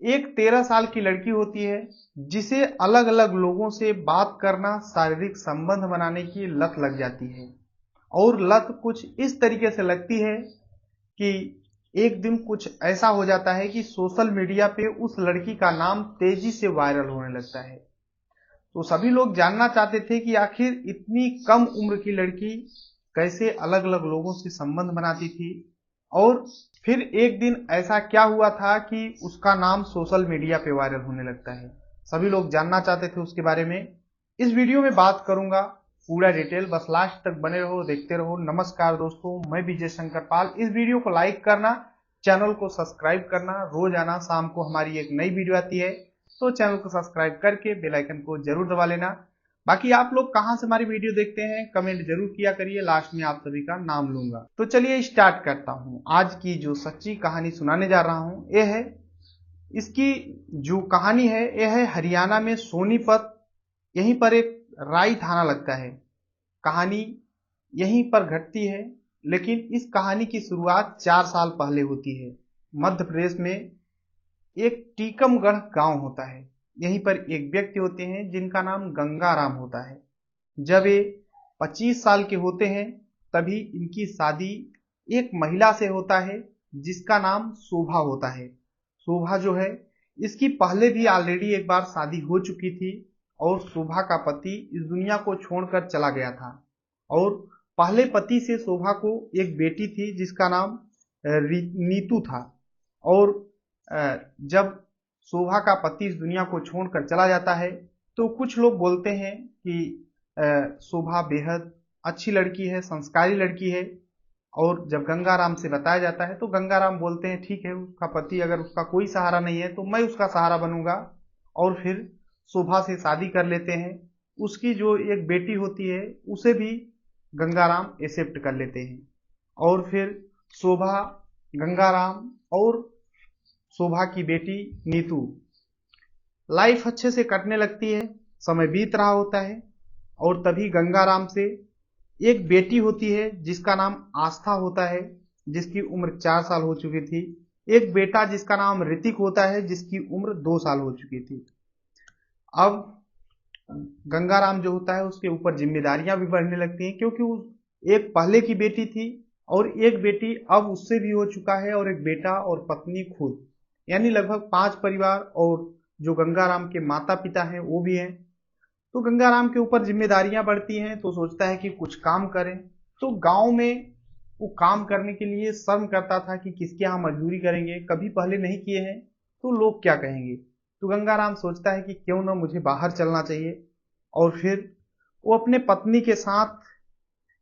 एक 13 साल की लड़की होती है जिसे अलग अलग लोगों से बात करना, शारीरिक संबंध बनाने की लत लग जाती है। और लत कुछ इस तरीके से लगती है कि एक दिन कुछ ऐसा हो जाता है कि सोशल मीडिया पे उस लड़की का नाम तेजी से वायरल होने लगता है। तो सभी लोग जानना चाहते थे कि आखिर इतनी कम उम्र की लड़की कैसे अलग अलग लोगों से संबंध बनाती थी, और फिर एक दिन ऐसा क्या हुआ था कि उसका नाम सोशल मीडिया पे वायरल होने लगता है। सभी लोग जानना चाहते थे उसके बारे में। इस वीडियो में बात करूंगा पूरा डिटेल, बस लास्ट तक बने रहो, देखते रहो। नमस्कार दोस्तों, मैं विजय शंकर पाल। इस वीडियो को लाइक करना, चैनल को सब्सक्राइब करना। रोजाना शाम को हमारी एक नई वीडियो आती है, तो चैनल को सब्सक्राइब करके बेल आइकन को जरूर दबा लेना। बाकी आप लोग कहां से हमारी वीडियो देखते हैं कमेंट जरूर किया करिए, लास्ट में आप सभी का नाम लूंगा। तो चलिए स्टार्ट करता हूं। आज की जो सच्ची कहानी सुनाने जा रहा हूं यह है, इसकी जो कहानी है यह है हरियाणा में सोनीपत, यहीं पर एक राई थाना लगता है। कहानी यहीं पर घटती है, लेकिन इस कहानी की शुरुआत 4 साल पहले होती है। मध्य प्रदेश में एक टीकमगढ़ गांव होता है। यहीं पर एक व्यक्ति होते हैं जिनका नाम गंगाराम होता है। जब ये 25 साल के होते हैं तभी इनकी शादी एक महिला से होता है जिसका नाम शोभा होता है। शोभा जो है, इसकी पहले भी ऑलरेडी एक बार शादी हो चुकी थी और शोभा का पति इस दुनिया को छोड़कर चला गया था। और पहले पति से शोभा को एक बेटी थी जिसका नाम नीतू था। और जब शोभा का पति इस दुनिया को छोड़कर चला जाता है तो कुछ लोग बोलते हैं कि शोभा बेहद अच्छी लड़की है, संस्कारी लड़की है। और जब गंगाराम से बताया जाता है तो गंगाराम बोलते हैं ठीक है, उसका पति अगर उसका कोई सहारा नहीं है तो मैं उसका सहारा बनूंगा। और फिर शोभा से शादी कर लेते हैं। उसकी जो एक बेटी होती है उसे भी गंगाराम एक्सेप्ट कर लेते हैं। और फिर शोभा, गंगाराम और शोभा की बेटी नीतू लाइफ अच्छे से कटने लगती है। समय बीत रहा होता है और तभी गंगाराम से एक बेटी होती है जिसका नाम आस्था होता है, जिसकी उम्र 4 साल हो चुकी थी। एक बेटा जिसका नाम ऋतिक होता है जिसकी उम्र 2 साल हो चुकी थी। अब गंगाराम जो होता है उसके ऊपर जिम्मेदारियां भी बढ़ने लगती हैं, क्योंकि एक पहले की बेटी थी और एक बेटी अब उससे भी हो चुका है, और एक बेटा और पत्नी खुद, यानी लगभग 5 परिवार। और जो गंगाराम के माता पिता हैं वो भी हैं। तो गंगाराम के ऊपर जिम्मेदारियां बढ़ती हैं तो सोचता है कि कुछ काम करें। तो गांव में वो काम करने के लिए शर्म करता था कि किसके यहाँ मजदूरी करेंगे, कभी पहले नहीं किए हैं तो लोग क्या कहेंगे। तो गंगाराम सोचता है कि क्यों ना मुझे बाहर चलना चाहिए। और फिर वो अपने पत्नी के साथ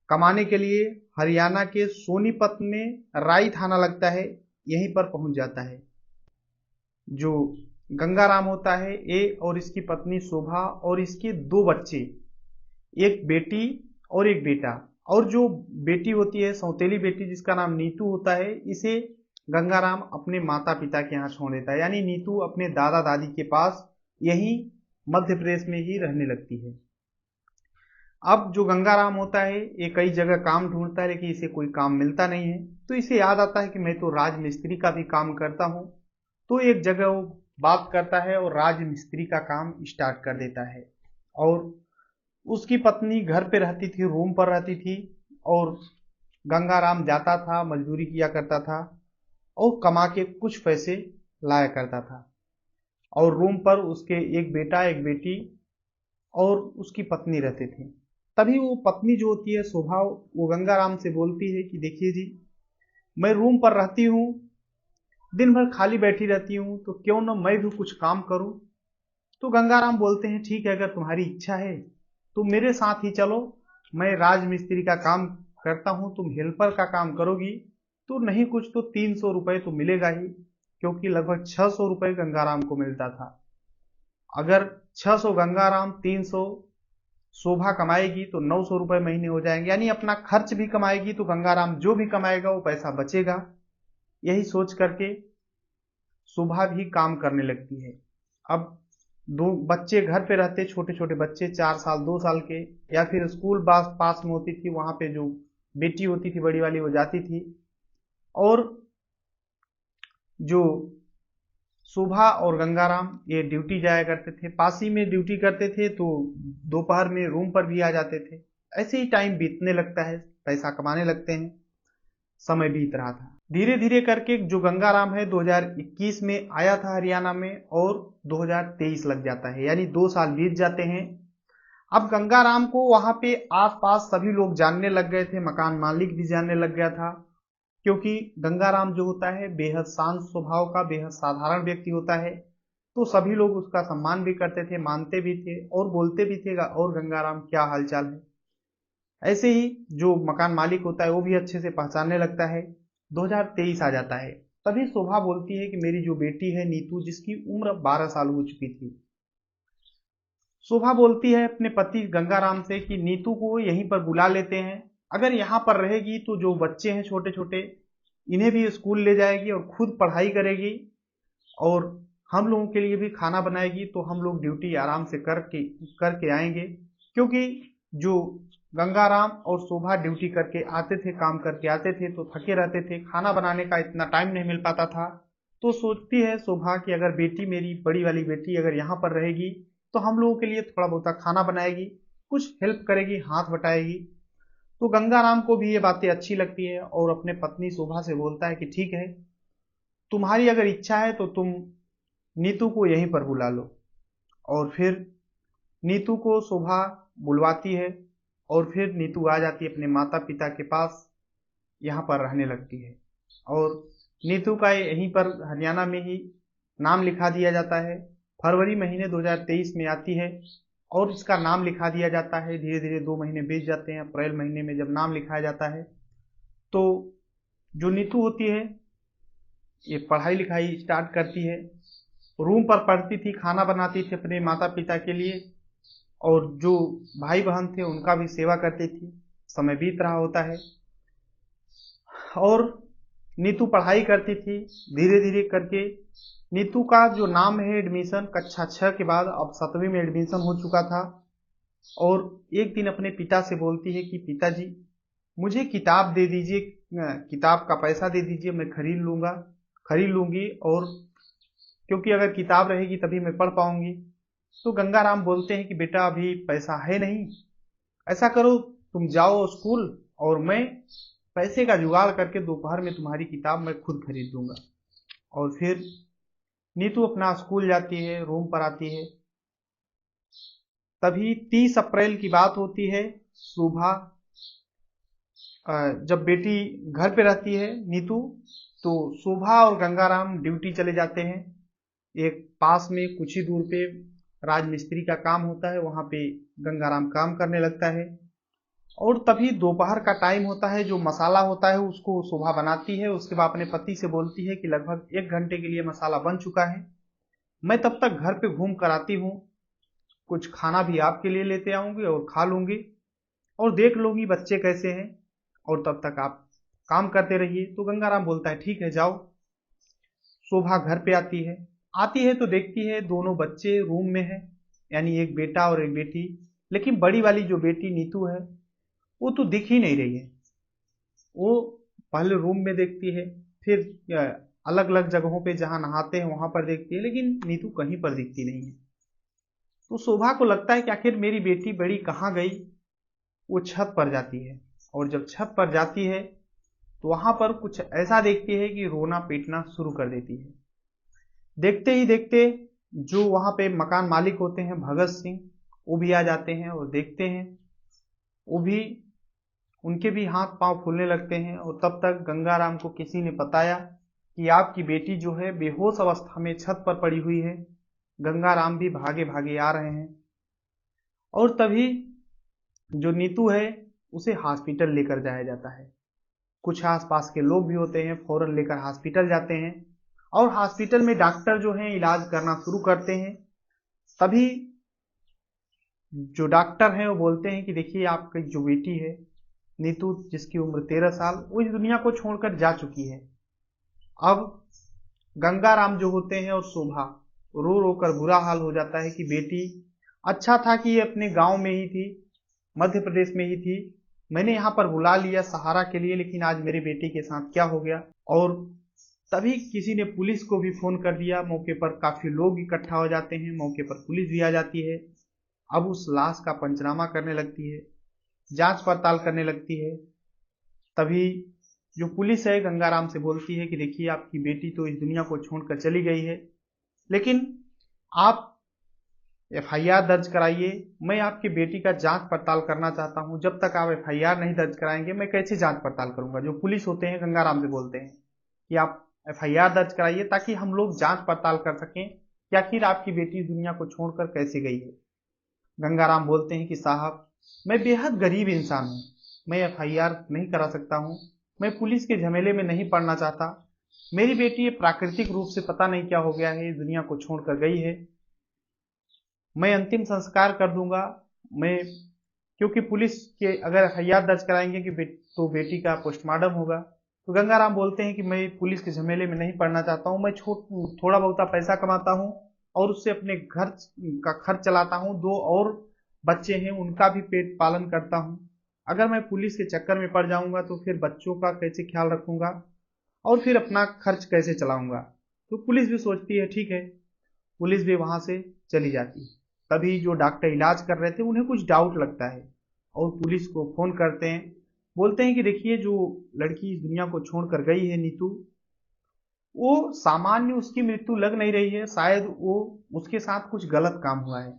कमाने के लिए हरियाणा के सोनीपत में राई थाना लगता है, यहीं पर पहुंच जाता है। जो गंगाराम होता है ये और इसकी पत्नी शोभा और इसके 2 बच्चे, एक बेटी और एक बेटा। और जो बेटी होती है सौतेली बेटी जिसका नाम नीतू होता है, इसे गंगाराम अपने माता पिता के यहाँ छोड़ देता है। यानी नीतू अपने दादा दादी के पास यही मध्य प्रदेश में ही रहने लगती है। अब जो गंगाराम होता है ये कई जगह काम ढूंढता है लेकिन इसे कोई काम मिलता नहीं है। तो इसे याद आता है कि मैं तो राजमिस्त्री का भी काम करता हूँ। तो एक जगह वो बात करता है और राजमिस्त्री का काम स्टार्ट कर देता है। और उसकी पत्नी घर पे रहती थी, रूम पर रहती थी, और गंगाराम जाता था, मजदूरी किया करता था और कमा के कुछ पैसे लाया करता था। और रूम पर उसके एक बेटा, एक बेटी और उसकी पत्नी रहते थे। तभी वो पत्नी जो होती है शोभा, वो गंगाराम से बोलती है कि देखिए जी, मैं रूम पर रहती हूँ, दिन भर खाली बैठी रहती हूँ, तो क्यों ना मैं भी कुछ काम करूं। तो गंगाराम बोलते हैं ठीक है, अगर तुम्हारी इच्छा है तो मेरे साथ ही चलो, मैं राजमिस्त्री का काम करता हूं, तुम हेल्पर का काम करोगी तो नहीं कुछ तो 300 रुपए तो मिलेगा ही, क्योंकि लगभग 600 रुपए गंगाराम को मिलता था। अगर 600 गंगाराम, 300 शोभा कमाएगी तो 900 रुपए महीने हो जाएंगे, यानी अपना खर्च भी कमाएगी तो गंगाराम जो भी कमाएगा वो पैसा बचेगा। यही सोच करके शोभा भी काम करने लगती है। अब 2 बच्चे घर पे रहते, छोटे छोटे बच्चे 4 साल 2 साल के, या फिर स्कूल पास में होती थी, वहां पे जो बेटी होती थी बड़ी वाली वो जाती थी। और जो शोभा और गंगाराम ये ड्यूटी जाया करते थे, पास ही में ड्यूटी करते थे, तो दोपहर में रूम पर भी आ जाते थे। ऐसे ही टाइम बीतने लगता है, पैसा कमाने लगते हैं, समय बीत रहा था। धीरे धीरे करके जो गंगाराम है 2021 में आया था हरियाणा में, और 2023 लग जाता है, यानी 2 साल बीत जाते हैं। अब गंगाराम को वहां पे आसपास सभी लोग जानने लग गए थे, मकान मालिक भी जानने लग गया था, क्योंकि गंगाराम जो होता है बेहद शांत स्वभाव का, बेहद साधारण व्यक्ति होता है। तो सभी लोग उसका सम्मान भी करते थे, मानते भी थे और बोलते भी थे, और गंगाराम क्या हालचाल है। ऐसे ही जो मकान मालिक होता है वो भी अच्छे से पहचानने लगता है। 2023 आ जाता है, तभी शोभा बोलती है कि मेरी जो बेटी है नीतू, जिसकी उम्र 12 साल हो चुकी थी, शोभा बोलती है अपने पति गंगाराम से कि नीतू को यहीं पर बुला लेते हैं, अगर यहाँ पर रहेगी तो जो बच्चे हैं छोटे छोटे, इन्हें भी स्कूल ले जाएगी और खुद पढ़ाई करेगी, और हम लोगों के लिए भी खाना बनाएगी, तो हम लोग ड्यूटी आराम से करके आएंगे। क्योंकि जो गंगाराम और शोभा ड्यूटी करके आते थे, काम करके आते थे, तो थके रहते थे, खाना बनाने का इतना टाइम नहीं मिल पाता था। तो सोचती है शोभा कि अगर बेटी, मेरी बड़ी वाली बेटी अगर यहाँ पर रहेगी तो हम लोगों के लिए थोड़ा बहुत खाना बनाएगी, कुछ हेल्प करेगी, हाथ बटाएगी। तो गंगाराम को भी ये बातें अच्छी लगती है, और अपने पत्नी शोभा से बोलता है कि ठीक है, तुम्हारी अगर इच्छा है तो तुम नीतू को यहीं पर बुला लो। और फिर नीतू को शोभा बुलवाती है, और फिर नीतू आ जाती है अपने माता पिता के पास, यहाँ पर रहने लगती है। और नीतू का यहीं पर हरियाणा में ही नाम लिखा दिया जाता है। फरवरी महीने 2023 में आती है और इसका नाम लिखा दिया जाता है। धीरे धीरे 2 महीने बीत जाते हैं। अप्रैल महीने में जब नाम लिखाया जाता है, तो जो नीतू होती है ये पढ़ाई लिखाई स्टार्ट करती है। रूम पर पढ़ती थी, खाना बनाती थी अपने माता पिता के लिए, और जो भाई बहन थे उनका भी सेवा करती थी। समय बीत रहा होता है और नीतू पढ़ाई करती थी। धीरे धीरे करके नीतू का जो नाम है एडमिशन कक्षा 6 के बाद अब 7वीं में एडमिशन हो चुका था। और एक दिन अपने पिता से बोलती है कि पिताजी, मुझे किताब दे दीजिए, किताब का पैसा दे दीजिए, मैं खरीद लूंगी, और क्योंकि अगर किताब रहेगी तभी मैं पढ़ पाऊंगी। तो गंगाराम बोलते हैं कि बेटा अभी पैसा है नहीं, ऐसा करो तुम जाओ स्कूल, और मैं पैसे का जुगाड़ करके दोपहर में तुम्हारी किताब मैं खुद खरीद दूंगा। और फिर नीतू अपना स्कूल जाती है, रूम पर आती है। तभी 30 अप्रैल की बात होती है। सुबह जब बेटी घर पे रहती है नीतू, तो शोभा और गंगाराम ड्यूटी चले जाते हैं। एक पास में कुछ ही दूर पे राजमिस्त्री का काम होता है, वहां पे गंगाराम काम करने लगता है। और तभी दोपहर का टाइम होता है, जो मसाला होता है उसको शोभा बनाती है। उसके बाद अपने पति से बोलती है कि लगभग 1 घंटे के लिए मसाला बन चुका है, मैं तब तक घर पे घूम कर आती हूँ, कुछ खाना भी आपके लिए लेते आऊंगी और खा लूंगी, और देख लूंगी बच्चे कैसे हैं, और तब तक आप काम करते रहिए। तो गंगाराम बोलता है ठीक है जाओ। शोभा घर पे आती है तो देखती है दोनों बच्चे रूम में हैं, यानी एक बेटा और एक बेटी। लेकिन बड़ी वाली जो बेटी नीतू है वो तो दिख ही नहीं रही है। वो पहले रूम में देखती है, फिर अलग अलग जगहों पे जहां नहाते हैं वहां पर देखती है, लेकिन नीतू कहीं पर दिखती नहीं है। तो शोभा को लगता है कि आखिर मेरी बेटी बड़ी कहाँ गई। वो छत पर जाती है, और जब छत पर जाती है तो वहां पर कुछ ऐसा देखती है कि रोना पीटना शुरू कर देती है। देखते ही देखते जो वहां पे मकान मालिक होते हैं भगत सिंह, वो भी आ जाते हैं और देखते हैं। वो भी, उनके भी हाथ पांव फूलने लगते हैं। और तब तक गंगाराम को किसी ने बताया कि आपकी बेटी जो है बेहोश अवस्था में छत पर पड़ी हुई है। गंगाराम भी भागे भागे आ रहे हैं, और तभी जो नीतू है उसे हॉस्पिटल लेकर जाया जाता है। कुछ आसपास के लोग भी होते हैं, फौरन लेकर हॉस्पिटल जाते हैं, और हॉस्पिटल में डॉक्टर जो हैं इलाज करना शुरू करते हैं। तभी जो डॉक्टर हैं वो बोलते हैं कि देखिए आपकी जो बेटी है नीतू, जिसकी उम्र 13 साल, वो इस दुनिया को छोड़कर जा चुकी है। अब गंगाराम जो होते हैं और शोभा रो रो कर बुरा हाल हो जाता है कि बेटी, अच्छा था कि ये अपने गांव में ही थी, मध्य प्रदेश में ही थी, मैंने यहाँ पर बुला लिया सहारा के लिए, लेकिन आज मेरे बेटी के साथ क्या हो गया। और तभी किसी ने पुलिस को भी फोन कर दिया। मौके पर काफी लोग इकट्ठा हो जाते हैं, मौके पर पुलिस भी आ जाती है। अब उस लाश का पंचनामा करने लगती है, जांच पड़ताल करने लगती है। तभी जो पुलिस है गंगाराम से बोलती है कि देखिए आपकी बेटी तो इस दुनिया को छोड़कर चली गई है, लेकिन आप एफआईआर दर्ज कराइए। मैं आपकी बेटी का जांच पड़ताल करना चाहता हूं। जब तक आप एफआईआर नहीं दर्ज कराएंगे मैं कैसे जांच पड़ताल करूंगा। जो पुलिस होते हैं गंगाराम से बोलते हैं कि आप एफआईआर दर्ज कराइए ताकि हम लोग जांच पड़ताल कर सकें कि आखिर आपकी बेटी इस दुनिया को छोड़कर कैसे गई है। गंगाराम बोलते हैं कि साहब मैं बेहद गरीब इंसान हूं, मैं एफआईआर नहीं करा सकता हूं, मैं पुलिस के झमेले में नहीं पड़ना चाहता। मेरी बेटी प्राकृतिक रूप से पता नहीं क्या हो गया है, इस दुनिया को छोड़कर गई है। मैं अंतिम संस्कार कर दूंगा। मैं क्योंकि पुलिस के अगर एफआईआर दर्ज कराएंगे कि तो बेटी का पोस्टमार्टम होगा। तो गंगाराम बोलते हैं कि मैं पुलिस के झमेले में नहीं पड़ना चाहता हूं, मैं थोड़ा बहुत पैसा कमाता हूं और उससे अपने घर का खर्च चलाता हूं। 2 और बच्चे हैं, उनका भी पेट पालन करता हूं। अगर मैं पुलिस के चक्कर में पड़ जाऊंगा तो फिर बच्चों का कैसे ख्याल रखूंगा और फिर अपना खर्च कैसे चलाऊंगा। तो पुलिस भी सोचती है ठीक है, पुलिस भी वहां से चली जाती है। तभी जो डॉक्टर इलाज कर रहे थे उन्हें कुछ डाउट लगता है और पुलिस को फोन करते हैं। बोलते हैं कि देखिए जो लड़की इस दुनिया को छोड़कर गई है नीतू, वो सामान्य उसकी मृत्यु लग नहीं रही है, शायद वो उसके साथ कुछ गलत काम हुआ है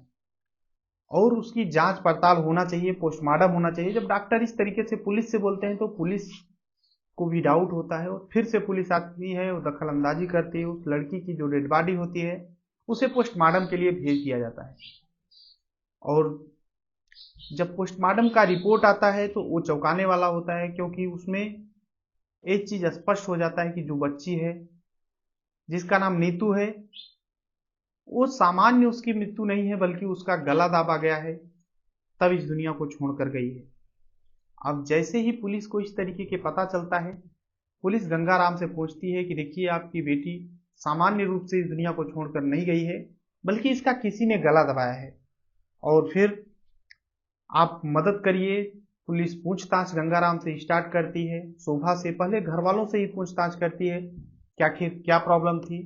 और उसकी जांच पड़ताल होना चाहिए, पोस्टमार्टम होना चाहिए। जब डॉक्टर इस तरीके से पुलिस से बोलते हैं तो पुलिस को भी डाउट होता है और फिर से पुलिस आती है और दखल अंदाजी करती है। उस लड़की की जो डेड बॉडी होती है उसे पोस्टमार्टम के लिए भेज दिया जाता है और जब पोस्टमार्टम का रिपोर्ट आता है तो वो चौंकाने वाला होता है, क्योंकि उसमें एक चीज स्पष्ट हो जाता है कि जो बच्ची है जिसका नाम नीतू है, वो सामान्य उसकी मृत्यु नहीं है बल्कि उसका गला दाबा गया है, तब इस दुनिया को छोड़कर गई है। अब जैसे ही पुलिस को इस तरीके के पता चलता है, पुलिस गंगाराम से पूछती है कि देखिए आपकी बेटी सामान्य रूप से इस दुनिया को छोड़कर नहीं गई है बल्कि इसका किसी ने गला दबाया है और फिर आप मदद करिए। पुलिस पूछताछ गंगाराम से स्टार्ट करती है। शोभा से पहले घर वालों से ही पूछताछ करती है कि आखिर क्या प्रॉब्लम थी।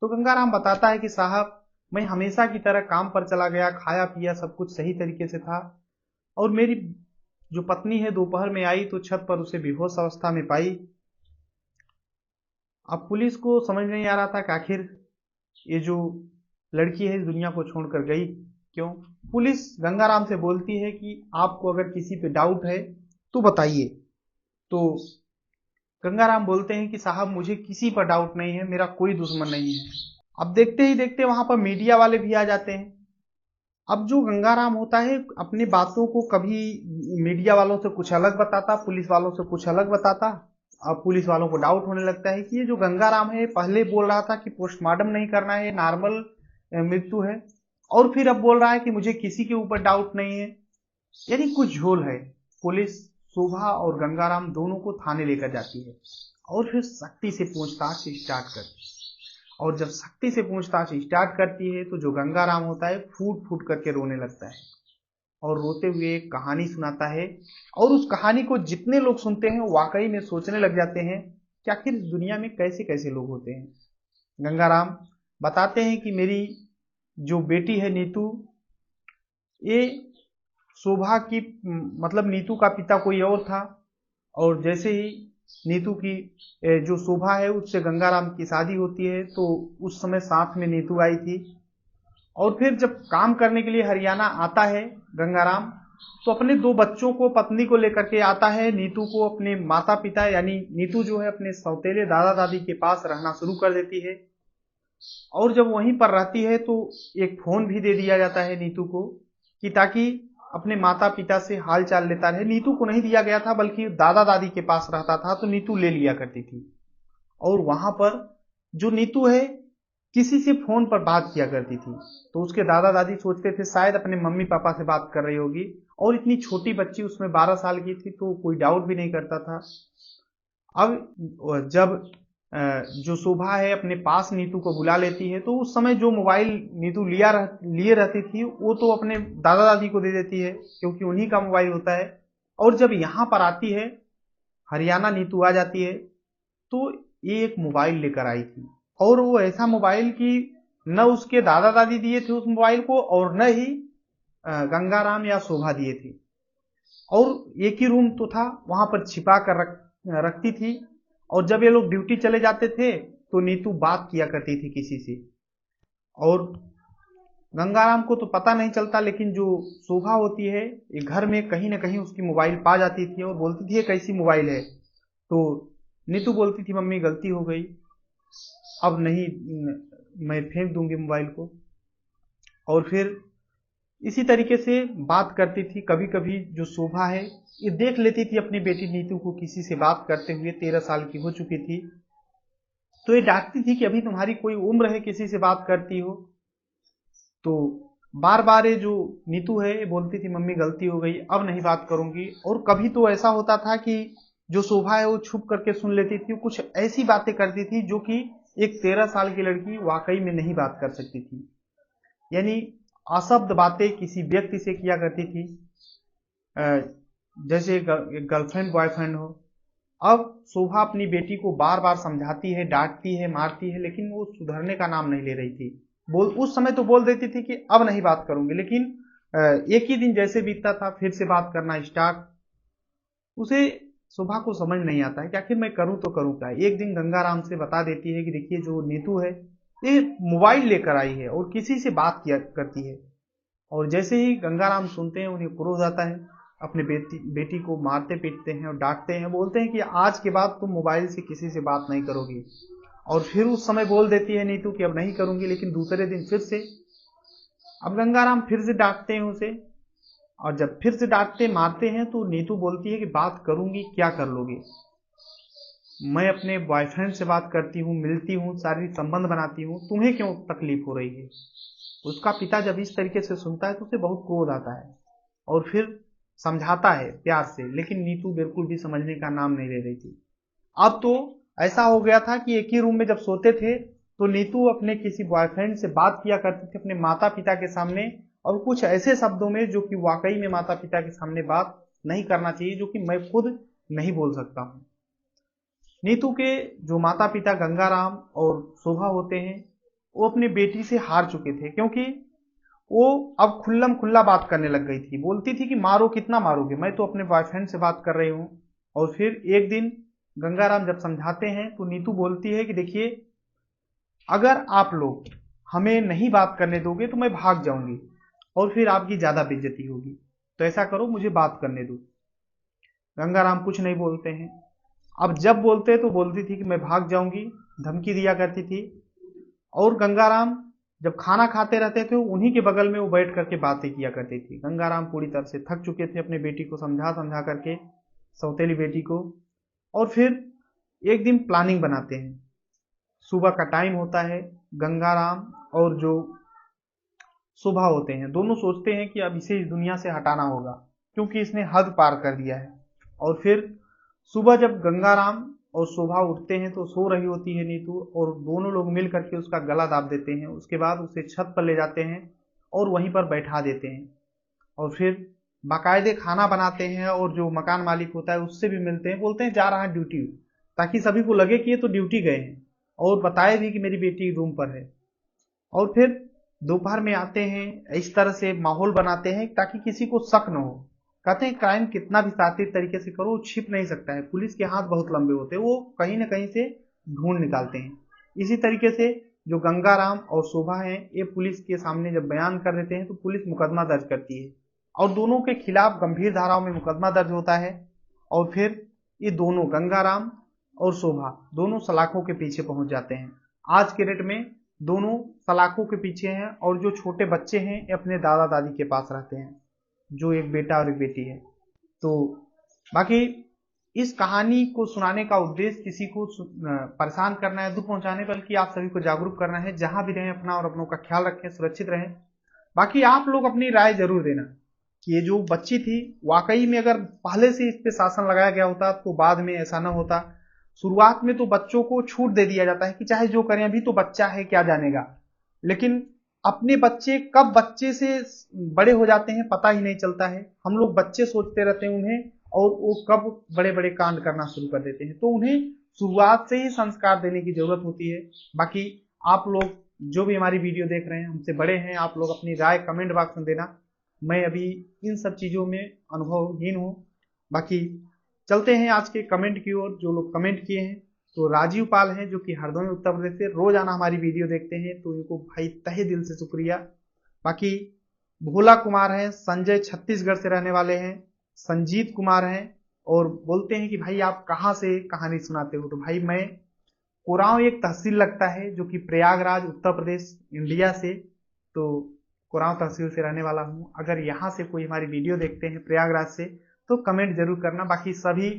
तो गंगाराम बताता है कि साहब मैं हमेशा की तरह काम पर चला गया, खाया पिया सब कुछ सही तरीके से था और मेरी जो पत्नी है दोपहर में आई तो छत पर उसे बेहोश अवस्था में पाई। अब पुलिस को समझ नहीं आ रहा था कि आखिर ये जो लड़की है इस दुनिया को छोड़कर गई क्यों। पुलिस गंगाराम से बोलती है कि आपको अगर किसी पे डाउट है तो बताइए। तो गंगाराम बोलते हैं कि साहब मुझे किसी पर डाउट नहीं है, मेरा कोई दुश्मन नहीं है। अब देखते ही देखते वहां पर मीडिया वाले भी आ जाते हैं। अब जो गंगाराम होता है अपनी बातों को कभी मीडिया वालों से कुछ अलग बताता, पुलिस वालों से कुछ अलग बताता। अब पुलिस वालों को डाउट होने लगता है कि ये जो गंगाराम है पहले बोल रहा था कि पोस्टमार्टम नहीं करना है, नॉर्मल मृत्यु है, और फिर अब बोल रहा है कि मुझे किसी के ऊपर डाउट नहीं है, यानी कुछ झोल है। पुलिस शोभा और गंगाराम दोनों को थाने लेकर जाती है और फिर सख्ती से पूछताछ स्टार्ट करती है। और जब सख्ती से पूछताछ स्टार्ट करती है तो जो गंगाराम होता है फूट फूट करके रोने लगता है और रोते हुए एक कहानी सुनाता है और उस कहानी को जितने लोग सुनते हैं वाकई में सोचने लग जाते हैं कि आखिर इस दुनिया में कैसे कैसे लोग होते हैं। गंगाराम बताते हैं कि मेरी जो बेटी है नीतू, ये शोभा की मतलब नीतू का पिता कोई और था और जैसे ही नीतू की जो शोभा है उससे गंगाराम की शादी होती है तो उस समय साथ में नीतू आई थी। और फिर जब काम करने के लिए हरियाणा आता है गंगाराम तो अपने 2 बच्चों को पत्नी को लेकर के आता है। नीतू को अपने माता पिता यानी नीतू जो है अपने सौतेले दादा दादी के पास रहना शुरू कर देती है और जब वहीं पर रहती है तो एक फोन भी दे दिया जाता है नीतू को कि ताकि अपने माता पिता से हाल चाल लेता रहे। नीतू को नहीं दिया गया था बल्कि दादा दादी के पास रहता था तो नीतू ले लिया करती थी और वहां पर जो नीतू है किसी से फोन पर बात किया करती थी तो उसके दादा दादी सोचते थे शायद अपने मम्मी पापा से बात कर रही होगी और इतनी छोटी बच्ची उसमें 12 साल की थी तो कोई डाउट भी नहीं करता था। अब जब जो शोभा है अपने पास नीतू को बुला लेती है तो उस समय जो मोबाइल नीतू लिए रहती थी वो तो अपने दादा दादी को दे देती है क्योंकि उन्हीं का मोबाइल होता है। और जब यहाँ पर आती है हरियाणा नीतू आ जाती है तो ये एक मोबाइल लेकर आई थी, और वो ऐसा मोबाइल कि न उसके दादा दादी दिए थे उस मोबाइल को, और न ही गंगाराम या शोभा दिए थे। और एक ही रूम तो था, वहां पर छिपा कर रखती थी। और जब ये लोग ड्यूटी चले जाते थे तो नीतू बात किया करती थी किसी से, और गंगाराम को तो पता नहीं चलता, लेकिन जो शोभा होती है ये घर में कहीं ना कहीं उसकी मोबाइल पा जाती थी और बोलती थी ये कैसी मोबाइल है। तो नीतू बोलती थी मम्मी गलती हो गई, अब नहीं, मैं फेंक दूंगी मोबाइल को। और फिर इसी तरीके से बात करती थी। कभी कभी जो शोभा है ये देख लेती थी अपनी बेटी नीतू को किसी से बात करते हुए, 13 साल की हो चुकी थी, तो ये डांटती थी कि अभी तुम्हारी कोई उम्र है किसी से बात करती हो। तो बार बार ये जो नीतू है ये बोलती थी मम्मी गलती हो गई, अब नहीं बात करूंगी। और कभी तो ऐसा होता था कि जो शोभा है वो छुप करके सुन लेती थी, कुछ ऐसी बातें करती थी जो कि एक 13 साल की लड़की वाकई में नहीं बात कर सकती थी। यानी अशब्द बातें किसी व्यक्ति से किया करती थी, जैसे गर्लफ्रेंड बॉयफ्रेंड हो। अब शोभा अपनी बेटी को बार बार समझाती है, डांटती है, मारती है, लेकिन वो सुधरने का नाम नहीं ले रही थी। उस समय तो बोल देती थी कि अब नहीं बात करूंगी, लेकिन एक ही दिन जैसे बीतता था फिर से बात करना स्टार्ट। उसे शोभा को समझ नहीं आता है कि आखिर मैं करूं तो करूं क्या। एक दिन गंगाराम से बता देती है कि देखिए जो नीतू है ये मोबाइल लेकर आई है और किसी से बात किया करती है। और जैसे ही गंगाराम सुनते हैं उन्हें क्रोध आता है, अपने बेटी को मारते पीटते हैं और डांटते हैं, बोलते हैं कि आज के बाद तुम मोबाइल से किसी से बात नहीं करोगी। और फिर उस समय बोल देती है नीतू कि अब नहीं करूंगी, लेकिन दूसरे दिन फिर से। अब गंगाराम फिर से डांटते हैं उसे, और जब फिर से डांटते मारते हैं तो नीतू बोलती है कि बात करूंगी, क्या कर लोगे, मैं अपने बॉयफ्रेंड से बात करती हूँ, मिलती हूँ, शारीरिक संबंध बनाती हूँ, तुम्हें क्यों तकलीफ हो रही है। उसका पिता जब इस तरीके से सुनता है तो उसे बहुत क्रोध आता है और फिर समझाता है प्यार से, लेकिन नीतू बिल्कुल भी समझने का नाम नहीं ले रही थी। अब तो ऐसा हो गया था कि एक ही रूम में जब सोते थे तो नीतू अपने किसी बॉयफ्रेंड से बात किया करती थी अपने माता पिता के सामने, और कुछ ऐसे शब्दों में जो कि वाकई में माता पिता के सामने बात नहीं करना चाहिए, जो कि मैं खुद नहीं बोल सकता हूँ। नीतू के जो माता पिता गंगाराम और शोभा होते हैं वो अपनी बेटी से हार चुके थे, क्योंकि वो अब खुल्लम खुल्ला बात करने लग गई थी। बोलती थी कि मारो, कितना मारोगे, मैं तो अपने बॉयफ्रेंड से बात कर रही हूँ। और फिर एक दिन गंगाराम जब समझाते हैं तो नीतू बोलती है कि देखिए अगर आप लोग हमें नहीं बात करने दोगे तो मैं भाग जाऊंगी और फिर आपकी ज्यादा बेइज्जती होगी, तो ऐसा करो मुझे बात करने दो। गंगाराम कुछ नहीं बोलते हैं। अब जब बोलते तो बोलती थी कि मैं भाग जाऊंगी, धमकी दिया करती थी। और गंगाराम जब खाना खाते रहते थे उन्हीं के बगल में वो बैठ करके बातें किया करती थी। गंगाराम पूरी तरह से थक चुके थे अपनी बेटी को समझा समझा करके, सौतेली बेटी को। और फिर एक दिन प्लानिंग बनाते हैं, सुबह का टाइम होता है। गंगाराम और जो शोभा होते हैं दोनों सोचते हैं कि अब इसे इस दुनिया से हटाना होगा, क्योंकि इसने हद पार कर दिया है। और फिर सुबह जब गंगाराम और शोभा उठते हैं तो सो रही होती है नीतू, और दोनों लोग मिल करके उसका गला दाब देते हैं। उसके बाद उसे छत पर ले जाते हैं और वहीं पर बैठा देते हैं, और फिर बाकायदे खाना बनाते हैं। और जो मकान मालिक होता है उससे भी मिलते हैं, बोलते हैं जा रहा है ड्यूटी, ताकि सभी को लगे कि ये तो ड्यूटी गए हैं, और बताए भी कि मेरी बेटी रूम पर है। और फिर दोपहर में आते हैं, इस तरह से माहौल बनाते हैं ताकि किसी को शक न हो। कहते हैं क्राइम कितना भी शातिर तरीके से करो छिप नहीं सकता है, पुलिस के हाथ बहुत लंबे होते हैं, वो कहीं ना कहीं से ढूंढ निकालते हैं। इसी तरीके से जो गंगाराम और शोभा हैं ये पुलिस के सामने जब बयान कर देते हैं तो पुलिस मुकदमा दर्ज करती है, और दोनों के खिलाफ गंभीर धाराओं में मुकदमा दर्ज होता है। और फिर ये दोनों गंगाराम और शोभा दोनों सलाखों के पीछे पहुंच जाते हैं। आज के डेट में दोनों सलाखों के पीछे हैं, और जो छोटे बच्चे हैं ये अपने दादा दादी के पास रहते हैं, जो एक बेटा और एक बेटी है। तो बाकी इस कहानी को सुनाने का उद्देश्य किसी को परेशान करना है, दुख पहुंचाने, बल्कि आप सभी को जागरूक करना है। जहां भी रहें अपना और अपनों का ख्याल रखें, सुरक्षित रहें। बाकी आप लोग अपनी राय जरूर देना कि ये जो बच्ची थी वाकई में अगर पहले से इस पे शासन लगाया गया होता तो बाद में ऐसा न होता। शुरुआत में तो बच्चों को छूट दे दिया जाता है कि चाहे जो करें, अभी तो बच्चा है क्या जानेगा, लेकिन अपने बच्चे कब बच्चे से बड़े हो जाते हैं पता ही नहीं चलता है। हम लोग बच्चे सोचते रहते हैं उन्हें, और वो कब बड़े बड़े कांड करना शुरू कर देते हैं। तो उन्हें शुरुआत से ही संस्कार देने की जरूरत होती है। बाकी आप लोग जो भी हमारी वीडियो देख रहे हैं, हमसे बड़े हैं, आप लोग अपनी राय कमेंट बॉक्स में देना। मैं अभी इन सब चीज़ों में अनुभवहीन हूँ। बाकी चलते हैं आज के कमेंट की ओर। जो लोग कमेंट किए हैं, तो राजीव पाल हैं जो कि हरदोई उत्तर प्रदेश से रोजाना हमारी वीडियो देखते हैं, तो इनको भाई तहे दिल से शुक्रिया। बाकी भोला कुमार हैं, संजय छत्तीसगढ़ से रहने वाले हैं, संजीत कुमार हैं और बोलते हैं कि भाई आप कहाँ से कहानी सुनाते हो। तो भाई मैं कोरांव एक तहसील लगता है जो कि प्रयागराज उत्तर प्रदेश इंडिया से, तो कोरांव तहसील से रहने वाला हूँ। अगर यहाँ से कोई हमारी वीडियो देखते हैं प्रयागराज से तो कमेंट जरूर करना। बाकी सभी,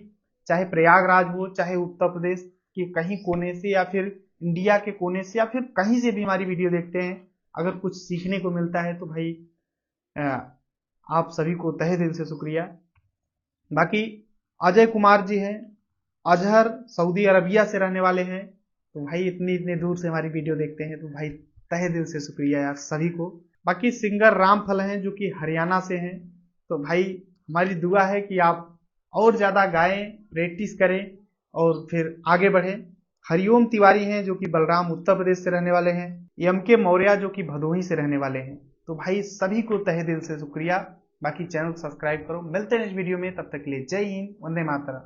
चाहे प्रयागराज हो, चाहे उत्तर प्रदेश के कहीं कोने से या फिर इंडिया के कोने से या फिर कहीं से भी हमारी वीडियो देखते हैं, अगर कुछ सीखने को मिलता है तो भाई आप सभी को तहे दिल से शुक्रिया। बाकी अजय कुमार जी हैं, अजहर सऊदी अरबिया से रहने वाले हैं, तो भाई इतनी दूर से हमारी वीडियो देखते हैं, तो भाई तहे दिल से शुक्रिया यार सभी को। बाकी सिंगर रामफल हैं जो कि हरियाणा से हैं, तो भाई हमारी दुआ है कि आप और ज़्यादा गाएं, प्रैक्टिस करें और फिर आगे बढ़ें। हरिओम तिवारी हैं जो कि बलराम उत्तर प्रदेश से रहने वाले हैं, एम के मौर्य जो कि भदोही से रहने वाले हैं। तो भाई सभी को तहे दिल से शुक्रिया। बाकी चैनल सब्सक्राइब करो। मिलते हैं इस वीडियो में, तब तक के लिए जय हिंद, वंदे मातरम।